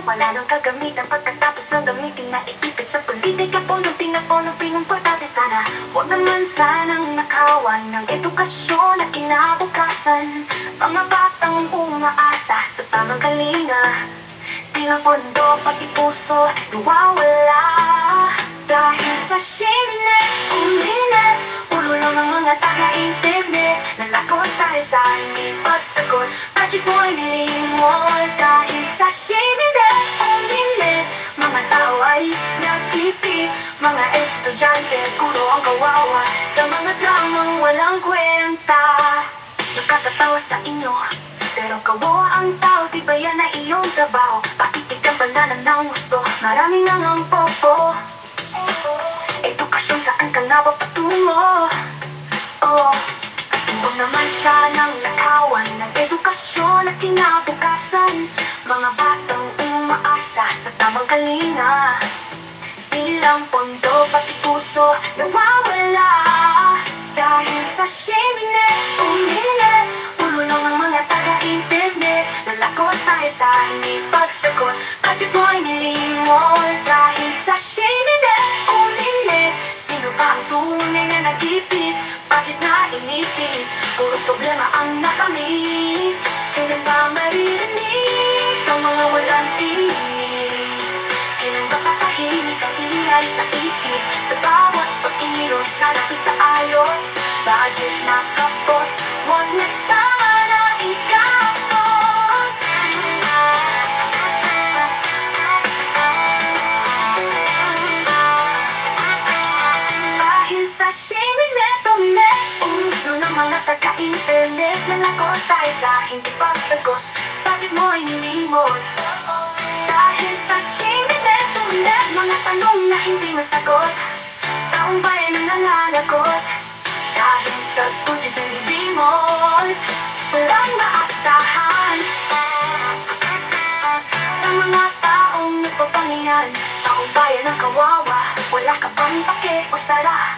Wala nang kagamitan pagkatapos ng gamitin na iipit sa politika. Ponong importante sana. Huwag naman sanang nakawan ng edukasyon at kinabukasan. Mga batang umaasa sa tamang kalinga, di lang pondo pati puso nawawala. Dahil sa simile, umine, ulo lang ang mga taga-internet. Nalakot tayo sa hindi pagsagot, budget mo ay nilimot. Dahil sa simile, umine, mga tao ay nagtipid. Mga estudyante, puro ang kawawa sa mga dramang walang kwenta. Nakakatawa sa inyo, pero kawawa ang tao, di ba yan na iyong trabaho? Pakikigang bananan ng gusto, maraming nang ang popo. Edukasyon, saan ka nga ba patungo? Huwag naman sanang nakawan ng edukasyon at kinabukasan. Mga batang umaasa sa tamang kalinga, ilang pondo pati puso nawawala. Dahil sa simile, umile, ulo lang ang mga taga-internet. Nalakot tayo sa hindi pagsagot, budget mo ay nilimot. Dahil sa simile, umile, sino ba ang tunay na nagipit? Budget na inipit, puro problema ang nakamit. Kailan ba maririnig ang mga walang tinig? Kailan ba tatahimik ang ingay sa isip? Sa bawat pag-iros, sana isaayos. Budget na kapos, huwag na sana ikapos. Dahil sa simile, tumile, ulo ng mga taga-internet. Nalakot tayo sa hindi pagsagot, budget mo ay nilimot. Dahil sa simile, tumile, mga tanong na hindi masagot, taong bayan ang nalalagot. Dahil sa budget na nilimot, walang maasahan. Sa mga taong nagpapangihan, taong bayan ang kawawa, wala ka bang pake o sara?